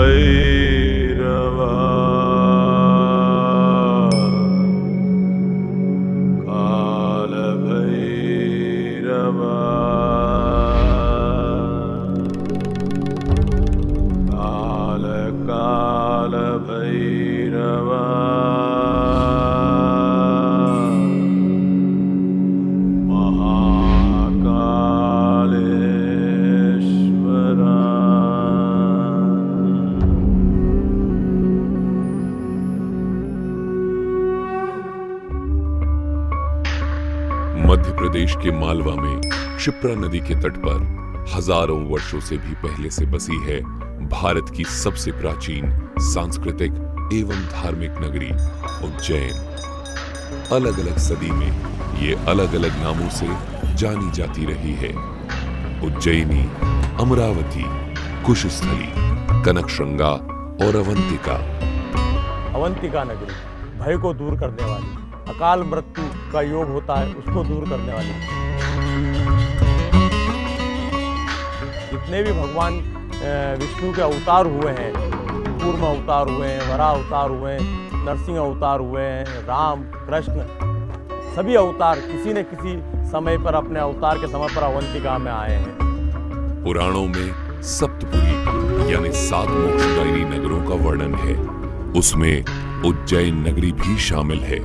भैरवा काल भैरवा काल काल भैरवा मध्य प्रदेश के मालवा में क्षिप्रा नदी के तट पर हजारों वर्षों से भी पहले से बसी है भारत की सबसे प्राचीन सांस्कृतिक एवं धार्मिक नगरी उज्जैन। अलग अलग सदी में ये अलग अलग नामों से जानी जाती रही है। उज्जैनी, अमरावती, कुशस्थली, कनकश्रृंगा और अवंतिका। अवंतिका नगरी भय को दूर करने वाली, अकाल मृत्यु का योग होता है उसको दूर करने वाली। जितने भी भगवान विष्णु के अवतार हुए हैं, कूर्म अवतार हुए हैं, वराह अवतार हुए हैं, नरसिंह अवतार हुए हैं, राम कृष्ण, सभी अवतार किसी न किसी समय पर अपने अवतार के समय पर अवंतिका में आए हैं। पुराणों में सप्तपुरी यानी 7 मोक्षदायिनी नगरों का वर्णन है, उसमें उज्जैन नगरी भी शामिल है।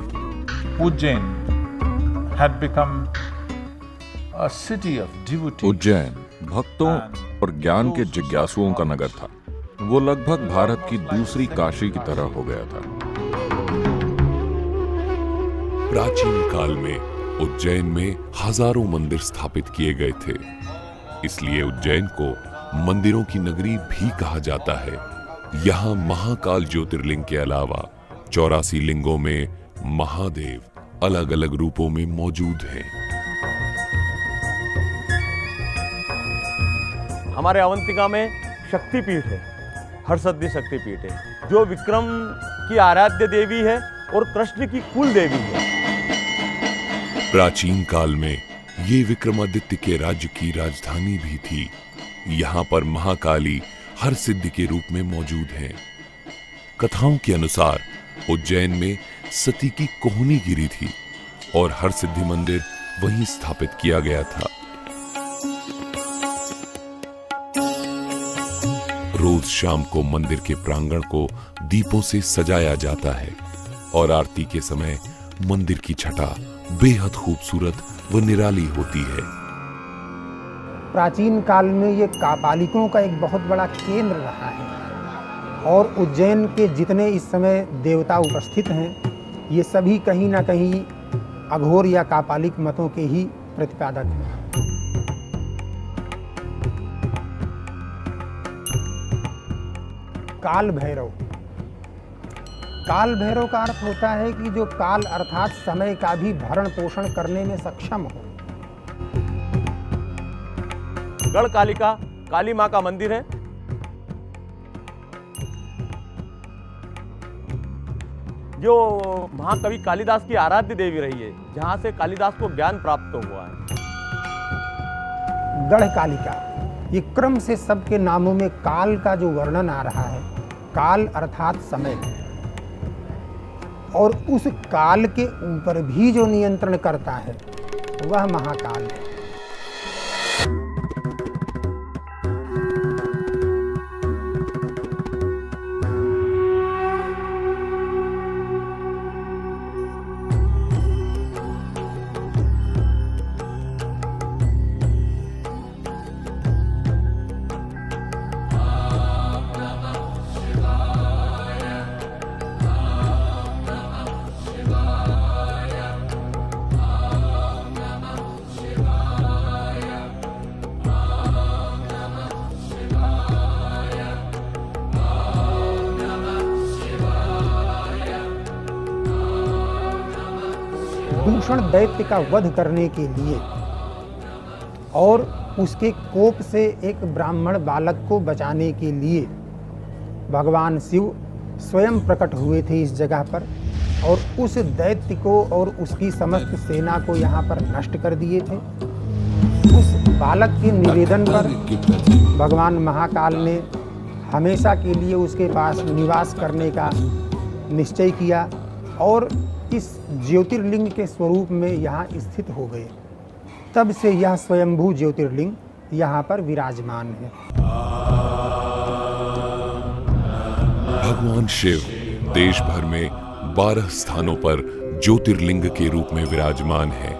उज्जैन भक्तों और ज्ञान के जिज्ञासुओं का नगर था। वो लगभग भारत की दूसरी काशी की तरह हो गया था। प्राचीन काल में उज्जैन में हजारों मंदिर स्थापित किए गए थे, इसलिए उज्जैन को मंदिरों की नगरी भी कहा जाता है। यहाँ महाकाल ज्योतिर्लिंग के अलावा 84 लिंगों में महादेव अलग अलग रूपों में मौजूद हैं। हमारे अवंतिका में शक्तिपीठ है, हरसिद्धि शक्तिपीठ है, जो विक्रम की आराध्य देवी है और कृष्ण की कुल देवी है। प्राचीन काल में ये विक्रमादित्य के राज्य की राजधानी भी थी। यहाँ पर महाकाली हरसिद्धि के रूप में मौजूद हैं। कथाओं के अनुसार उज्जैन में सती की कोहनी गिरी थी और हरसिद्धि मंदिर वहीं स्थापित किया गया था। रोज शाम को मंदिर के प्रांगण को दीपों से सजाया जाता है और आरती के समय मंदिर की छटा बेहद खूबसूरत व निराली होती है। प्राचीन काल में ये कापालिकों का एक बहुत बड़ा केंद्र रहा है और उज्जैन के जितने इस समय देवता उपस्थित हैं, ये सभी कहीं ना कहीं अघोर या कापालिक मतों के ही प्रतिपादक हैं। काल भैरव। काल भैरव का अर्थ होता है कि जो काल अर्थात समय का भी भरण पोषण करने में सक्षम हो। गढ़कालिका काली माँ का मंदिर है, जो महाकवि कालिदास की आराध्य देवी रही है, जहां से कालिदास को ज्ञान प्राप्त हुआ है। गढ़कालिका, ये क्रम से सबके नामों में काल का जो वर्णन आ रहा है, काल अर्थात समय, और उस काल के ऊपर भी जो नियंत्रण करता है वह महाकाल है। दूषण दैत्य का वध करने के लिए और उसके कोप से एक ब्राह्मण बालक को बचाने के लिए भगवान शिव स्वयं प्रकट हुए थे इस जगह पर और उस दैत्य को और उसकी समस्त सेना को यहाँ पर नष्ट कर दिए थे। उस बालक के निवेदन पर भगवान महाकाल ने हमेशा के लिए उसके पास निवास करने का निश्चय किया और इस ज्योतिर्लिंग के स्वरूप में यहाँ स्थित हो गए। तब से यह स्वयंभू ज्योतिर्लिंग यहाँ पर विराजमान है। भगवान शिव देश भर में 12 स्थानों पर ज्योतिर्लिंग के रूप में विराजमान है।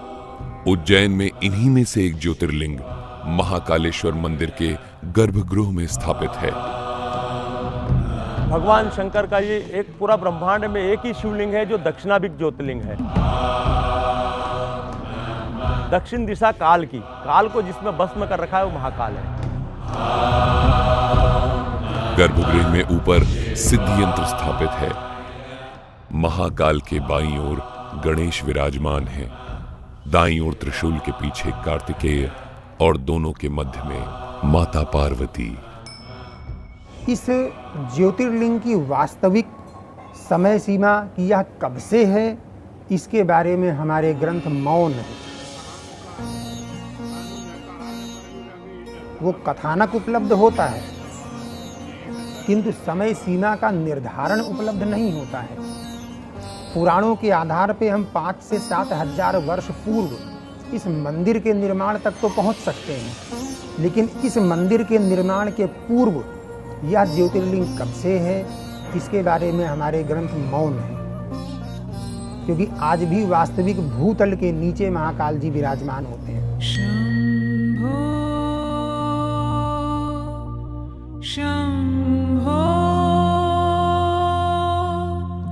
उज्जैन में इन्हीं में से एक ज्योतिर्लिंग महाकालेश्वर मंदिर के गर्भगृह में स्थापित है। भगवान शंकर का ये एक पूरा ब्रह्मांड में एक ही शिवलिंग है जो दक्षिणाभिमुख ज्योतिर्लिंग है। दक्षिण दिशा काल की, काल को जिसमें भस्म कर रखा है वो महाकाल है। गर्भगृह में ऊपर सिद्धि यंत्र स्थापित है। महाकाल के बाईं ओर गणेश विराजमान है। दाईं ओर त्रिशूल के पीछे कार्तिकेय और दोनों के मध्य में माता पार्वती। इस ज्योतिर्लिंग की वास्तविक समय सीमा की यह कब से है, इसके बारे में हमारे ग्रंथ मौन है। वो कथानक उपलब्ध होता है किंतु समय सीमा का निर्धारण उपलब्ध नहीं होता है। पुराणों के आधार पे हम 5 से 7 हजार वर्ष पूर्व इस मंदिर के निर्माण तक तो पहुंच सकते हैं, लेकिन इस मंदिर के निर्माण के पूर्व यह ज्योतिर्लिंग कब से है, इसके बारे में हमारे ग्रंथ मौन है, क्योंकि आज भी वास्तविक भूतल के नीचे महाकाल जी विराजमान होते हैं।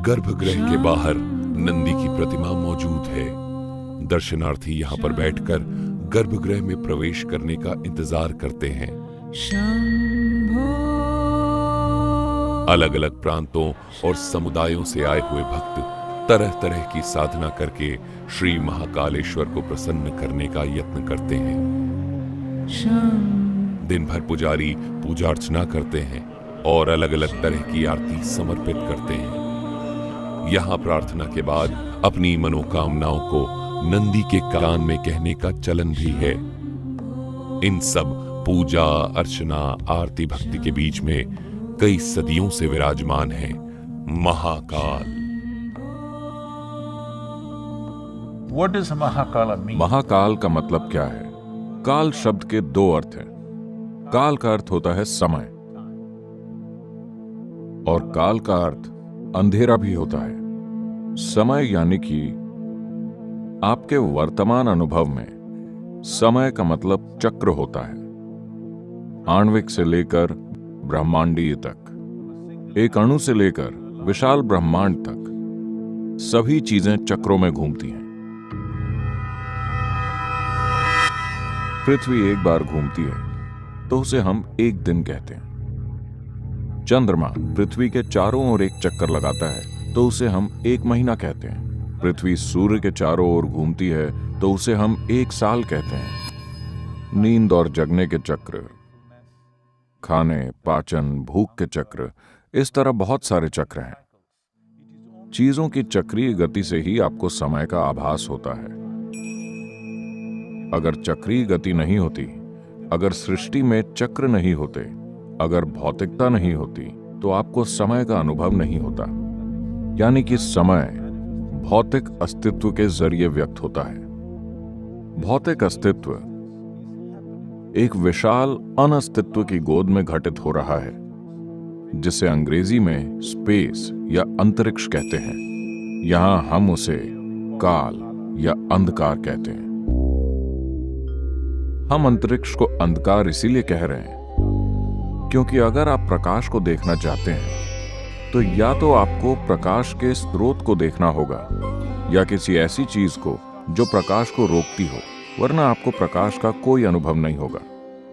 गर्भगृह के बाहर नंदी की प्रतिमा मौजूद है। दर्शनार्थी यहाँ पर बैठकर गर्भगृह में प्रवेश करने का इंतजार करते हैं। अलग अलग प्रांतों और समुदायों से आए हुए भक्त तरह तरह की साधना करके श्री महाकालेश्वर को प्रसन्न करने का यत्न करते हैं। दिन भर पुजारी पूजा अर्चना करते हैं और अलग अलग तरह की आरती समर्पित करते हैं। यहाँ प्रार्थना के बाद अपनी मनोकामनाओं को नंदी के कान में कहने का चलन भी है। इन सब पूजा अर्चना आरती भक्ति के बीच में कई सदियों से विराजमान है Mahakal. What does Mahakala mean? Mahakal का मतलब क्या है? काल शब्द के 2 अर्थ हैं। काल का अर्थ होता है समय और काल का अर्थ अंधेरा भी होता है। समय यानी कि आपके वर्तमान अनुभव में समय का मतलब चक्र होता है। आणविक से लेकर ब्रह्मांडीय तक, एक अणु से लेकर विशाल ब्रह्मांड तक सभी चीजें चक्रों में घूमती हैं। पृथ्वी एक बार घूमती है तो उसे हम एक दिन कहते हैं। चंद्रमा पृथ्वी के चारों ओर एक चक्कर लगाता है तो उसे हम 1 महीना कहते हैं। पृथ्वी सूर्य के चारों ओर घूमती है तो उसे हम 1 साल कहते हैं। नींद और जगने के चक्र, खाने पाचन भूख के चक्र, इस तरह बहुत सारे चक्र हैं। चीजों की चक्रीय गति से ही आपको समय का आभास होता है। अगर चक्रीय गति नहीं होती, अगर सृष्टि में चक्र नहीं होते, अगर भौतिकता नहीं होती तो आपको समय का अनुभव नहीं होता। यानी कि समय भौतिक अस्तित्व के जरिए व्यक्त होता है। भौतिक अस्तित्व एक विशाल अनस्तित्व की गोद में घटित हो रहा है, जिसे अंग्रेजी में स्पेस या अंतरिक्ष कहते हैं। यहां हम उसे काल या अंधकार कहते हैं। हम अंतरिक्ष को अंधकार इसीलिए कह रहे हैं क्योंकि अगर आप प्रकाश को देखना चाहते हैं तो या तो आपको प्रकाश के स्रोत को देखना होगा या किसी ऐसी चीज को जो प्रकाश को रोकती हो, वरना आपको प्रकाश का कोई अनुभव नहीं होगा।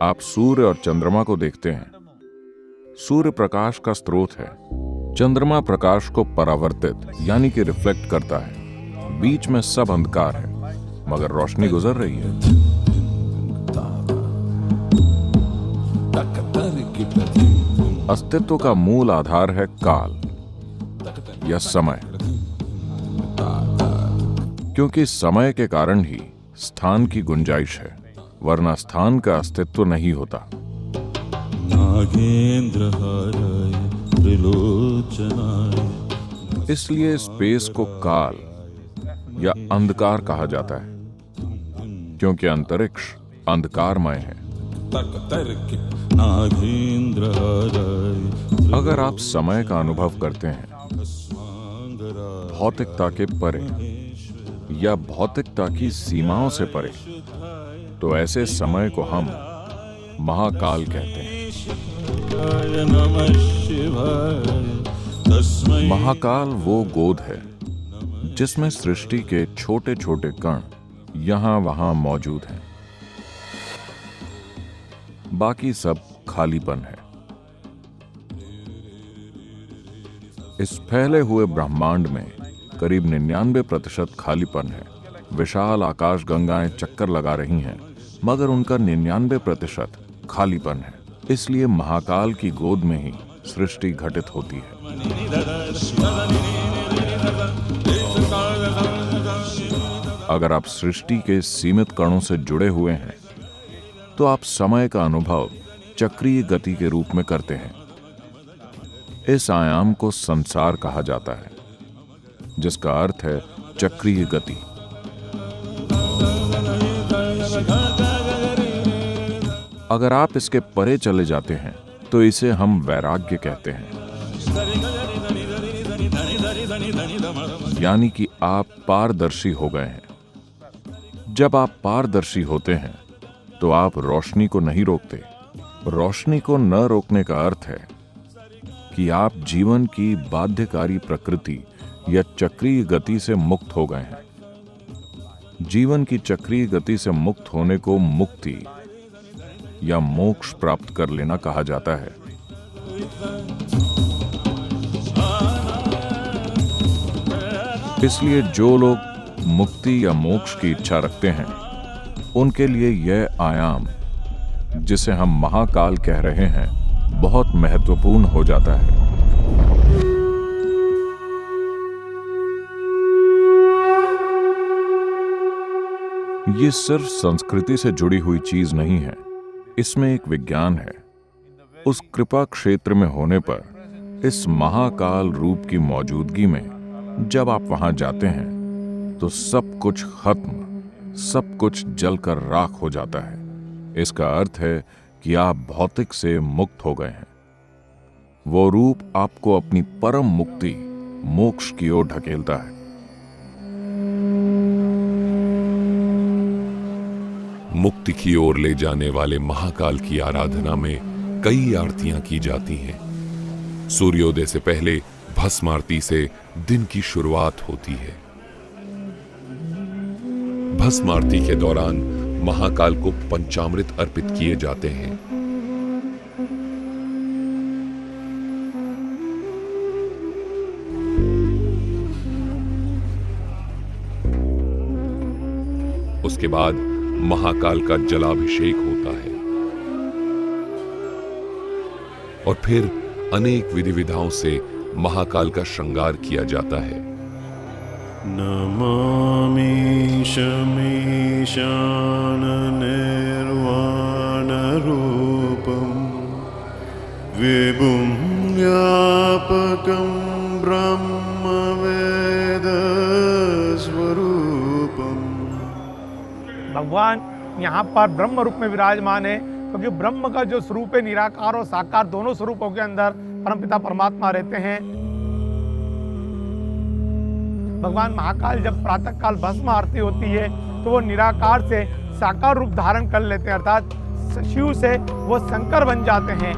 आप सूर्य और चंद्रमा को देखते हैं। सूर्य प्रकाश का स्रोत है, चंद्रमा प्रकाश को परावर्तित यानी कि रिफ्लेक्ट करता है। बीच में सब अंधकार है मगर रोशनी गुजर रही है। अस्तित्व का मूल आधार है काल या समय, क्योंकि समय के कारण ही स्थान की गुंजाइश है, वरना स्थान का अस्तित्व नहीं होता। नागेन्द्रहाराय त्रिलोचनाय। इसलिए स्पेस को काल या अंधकार कहा जाता है, क्योंकि अंतरिक्ष अंधकारमय है। अगर आप समय का अनुभव करते हैं भौतिकता के परे या भौतिकता की सीमाओं से परे, तो ऐसे समय को हम महाकाल कहते हैं। महाकाल वो गोद है जिसमें सृष्टि के छोटे छोटे कण यहां वहां मौजूद हैं। बाकी सब खालीपन है। इस फैले हुए ब्रह्मांड में करीब 99% खालीपन है। विशाल आकाश गंगाएं चक्कर लगा रही हैं, मगर उनका 99% खालीपन है। इसलिए महाकाल की गोद में ही सृष्टि घटित होती है। अगर आप सृष्टि के सीमित कणों से जुड़े हुए हैं तो आप समय का अनुभव चक्रीय गति के रूप में करते हैं। इस आयाम को संसार कहा जाता है, जिसका अर्थ है चक्रीय गति। अगर आप इसके परे चले जाते हैं तो इसे हम वैराग्य कहते हैं, यानी कि आप पारदर्शी हो गए हैं। जब आप पारदर्शी होते हैं तो आप रोशनी को नहीं रोकते। रोशनी को न रोकने का अर्थ है कि आप जीवन की बाध्यकारी प्रकृति या चक्रीय गति से मुक्त हो गए हैं। जीवन की चक्रीय गति से मुक्त होने को मुक्ति या मोक्ष प्राप्त कर लेना कहा जाता है। इसलिए जो लोग मुक्ति या मोक्ष की इच्छा रखते हैं, उनके लिए यह आयाम, जिसे हम महाकाल कह रहे हैं, बहुत महत्वपूर्ण हो जाता है। ये सिर्फ संस्कृति से जुड़ी हुई चीज नहीं है, इसमें एक विज्ञान है। उस कृपा क्षेत्र में होने पर, इस महाकाल रूप की मौजूदगी में जब आप वहां जाते हैं तो सब कुछ खत्म, सब कुछ जलकर राख हो जाता है। इसका अर्थ है कि आप भौतिक से मुक्त हो गए हैं। वो रूप आपको अपनी परम मुक्ति, मोक्ष की ओर ढकेलता है। मुक्ति की ओर ले जाने वाले महाकाल की आराधना में कई आरतियां की जाती हैं। सूर्योदय से पहले भस्म आरती से दिन की शुरुआत होती है। भस्म आरती के दौरान महाकाल को पंचामृत अर्पित किए जाते हैं। उसके बाद महाकाल का जलाभिषेक होता है और फिर अनेक विधि विधाओं से महाकाल का श्रृंगार किया जाता है। नमामि शमीशान निर्वाण रूपम विभुं व्यापकं ब्रह्म वेद स्वरूपम। भगवान यहाँ पर ब्रह्म रूप में विराजमान है, क्योंकि ब्रह्म का जो स्वरूप है निराकार और साकार दोनों स्वरूपों के अंदर परमपिता परमात्मा रहते हैं। भगवान महाकाल जब प्रातः काल भस्म आरती होती है तो वो निराकार से साकार रूप धारण कर लेते हैं, अर्थात शिव से वो शंकर बन जाते हैं।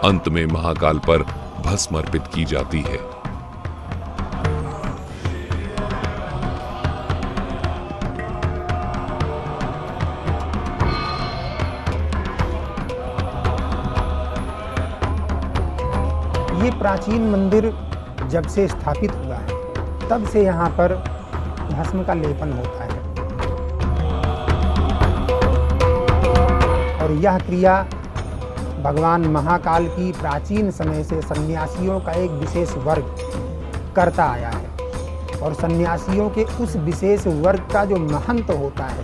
अंत में महाकाल पर भस्म अर्पित की जाती है। ये प्राचीन मंदिर जब से स्थापित हुआ है तब से यहाँ पर भस्म का लेपन होता है, और यह क्रिया भगवान महाकाल की प्राचीन समय से सन्यासियों का एक विशेष वर्ग करता आया है। और सन्यासियों के उस विशेष वर्ग का जो महंत होता है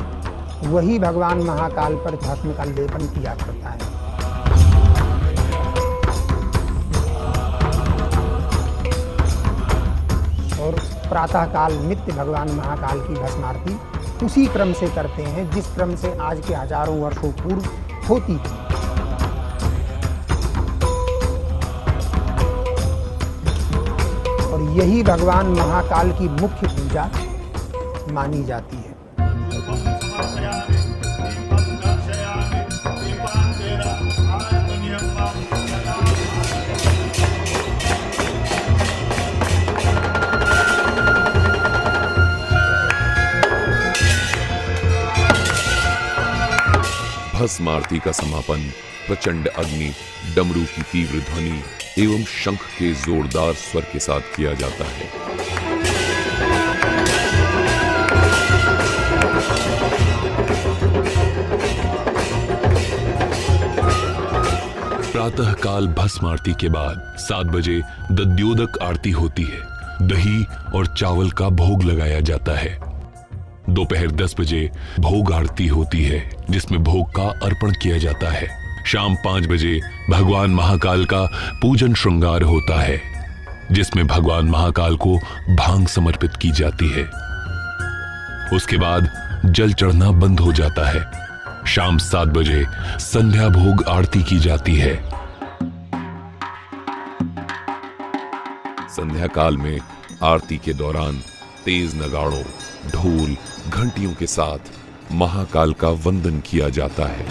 वही भगवान महाकाल पर भस्म का लेपन किया करता है। और प्रातःकाल नित्य भगवान महाकाल की भस्म आरती उसी क्रम से करते हैं जिस क्रम से आज के हजारों वर्षों पूर्व होती थी। और यही भगवान महाकाल की मुख्य पूजा मानी जाती है। भस्म आरती का समापन प्रचंड अग्नि, डमरू की तीव्र ध्वनि एवं शंख के जोरदार स्वर के साथ किया जाता है। प्रातःकाल भस्म आरती के बाद 7 बजे दध्योदक आरती होती है। दही और चावल का भोग लगाया जाता है। दोपहर 10 बजे भोग आरती होती है जिसमें भोग का अर्पण किया जाता है। शाम 5 बजे भगवान महाकाल का पूजन श्रृंगार होता है जिसमें भगवान महाकाल को भांग समर्पित की जाती है। उसके बाद जल चढ़ना बंद हो जाता है। शाम 7 बजे संध्या भोग आरती की जाती है। संध्या काल में आरती के दौरान तेज नगाड़ों, ढोल, घंटियों के साथ महाकाल का वंदन किया जाता है।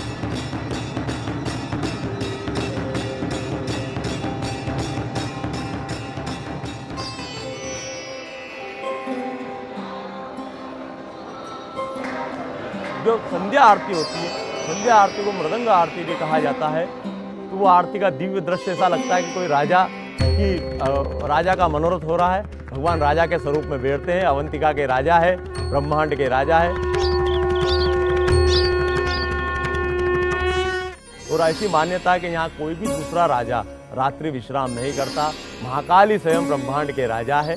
जो संध्या आरती होती है, संध्या आरती को मृदंग आरती भी कहा जाता है। तो वो आरती का दिव्य दृश्य ऐसा लगता है कि कोई राजा का मनोरथ हो रहा है। भगवान राजा के स्वरूप में बैठते हैं। अवंतिका के राजा है, ब्रह्मांड के राजा है। और ऐसी मान्यता है कि यहाँ कोई भी दूसरा राजा रात्रि विश्राम नहीं करता। महाकाल ही स्वयं ब्रह्मांड के राजा है।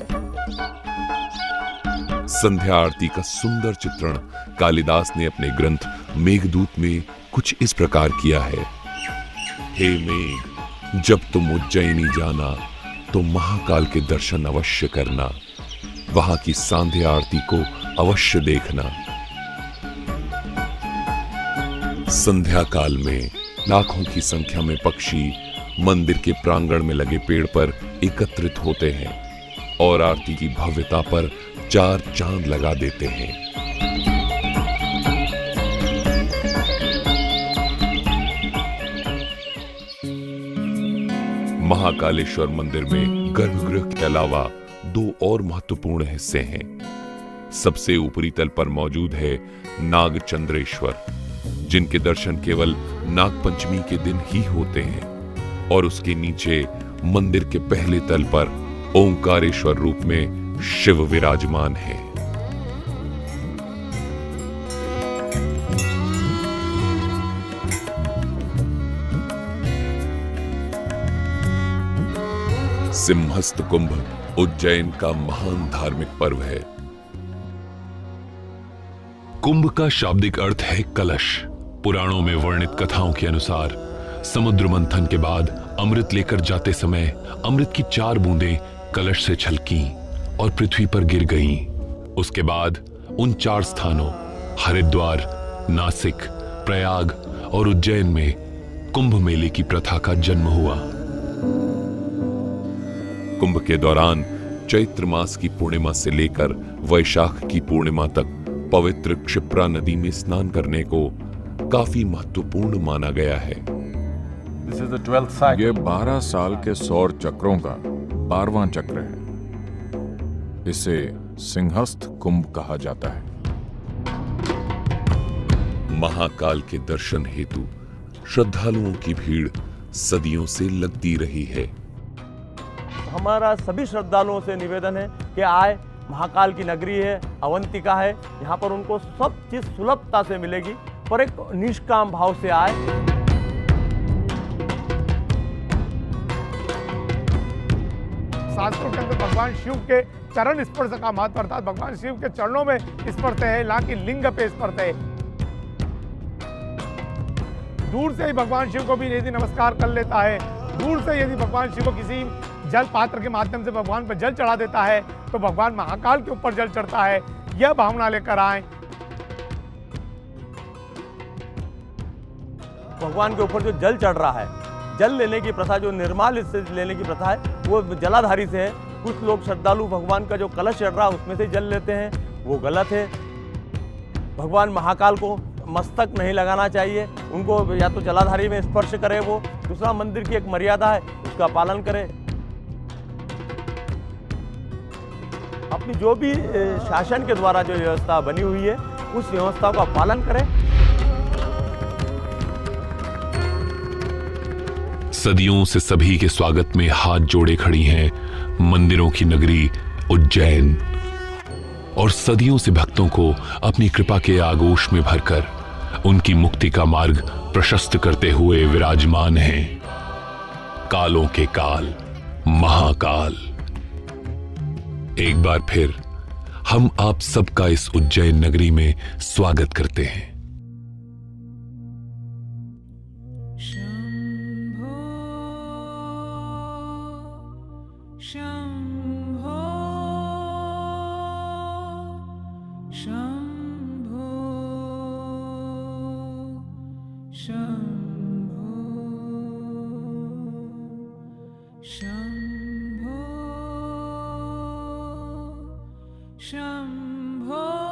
संध्या आरती का सुंदर चित्रण कालिदास ने अपने ग्रंथ मेघदूत में कुछ इस प्रकार किया है। हे मेघ, जब तुम उज्जैनी जाना तो महाकाल के दर्शन अवश्य करना, वहां की संध्या आरती को अवश्य देखना। संध्या काल में लाखों की संख्या में पक्षी मंदिर के प्रांगण में लगे पेड़ पर एकत्रित होते हैं और आरती की भव्यता पर 4 चांद लगा देते हैं। महाकालेश्वर मंदिर में गर्भगृह के अलावा 2 और महत्वपूर्ण हिस्से हैं। सबसे ऊपरी तल पर मौजूद है नागचंद्रेश्वर, जिनके दर्शन केवल नागपंचमी के दिन ही होते हैं, और उसके नीचे मंदिर के पहले तल पर ओंकारेश्वर रूप में शिव विराजमान है। सिंहस्थ कुंभ उज्जैन का महान धार्मिक पर्व है। कुंभ का शाब्दिक अर्थ है कलश। पुराणों में वर्णित कथाओं के अनुसार समुद्र मंथन के बाद अमृत लेकर जाते समय अमृत की 4 बूंदें कलश से छलकीं और पृथ्वी पर गिर गईं। उसके बाद उन 4 स्थानों हरिद्वार, नासिक, प्रयाग और उज्जैन में कुंभ मेले की प्रथा का जन्म हुआ। कुंभ के दौरान चैत्र मास की पूर्णिमा से लेकर वैशाख की पूर्णिमा तक पवित्र क्षिप्रा नदी में स्नान करने को काफी महत्वपूर्ण माना गया है। ये 12 साल के सौर चक्रों का 12वां चक्र है। इसे सिंहस्थ कुंभ कहा जाता है। महाकाल के दर्शन हेतु श्रद्धालुओं की भीड़ सदियों से लगती रही है। हमारा सभी श्रद्धालुओं से निवेदन है कि आए, महाकाल की नगरी है, अवंतिका है, यहाँ पर उनको सब चीज सुलभता से मिलेगी, पर एक निष्काम भाव से आए। शास्त्रों के अंदर भगवान शिव के चरण स्पर्श का महत्व, अर्थात भगवान शिव के चरणों में स्पर्श है, ना कि लिंग पे स्पर्श है। दूर से ही भगवान शिव को भी यदि नमस्कार कर लेता है, दूर से यदि भगवान शिव को किसी जल पात्र के माध्यम से भगवान पर जल चढ़ा देता है तो भगवान महाकाल के ऊपर जल चढ़ता है। यह भावना लेकर आए। भगवान के ऊपर जो जल चढ़ रहा है, जल लेने की प्रथा, जो निर्माल से लेने की प्रथा है, वो जलाधारी से है। कुछ लोग श्रद्धालु भगवान का जो कलश चढ़ रहा है उसमें से जल लेते हैं, वो गलत है। भगवान महाकाल को मस्तक नहीं लगाना चाहिए, उनको या तो जलाधारी में स्पर्श करे वो, दूसरा मंदिर की एक मर्यादा है उसका पालन करे। अपनी जो भी शासन के द्वारा जो व्यवस्था बनी हुई है उस व्यवस्था का पालन करें। सदियों से सभी के स्वागत में हाथ जोड़े खड़ी हैं मंदिरों की नगरी उज्जैन, और सदियों से भक्तों को अपनी कृपा के आगोश में भरकर उनकी मुक्ति का मार्ग प्रशस्त करते हुए विराजमान हैं कालों के काल महाकाल। एक बार फिर हम आप सबका इस उज्जैन नगरी में स्वागत करते हैं। Shambho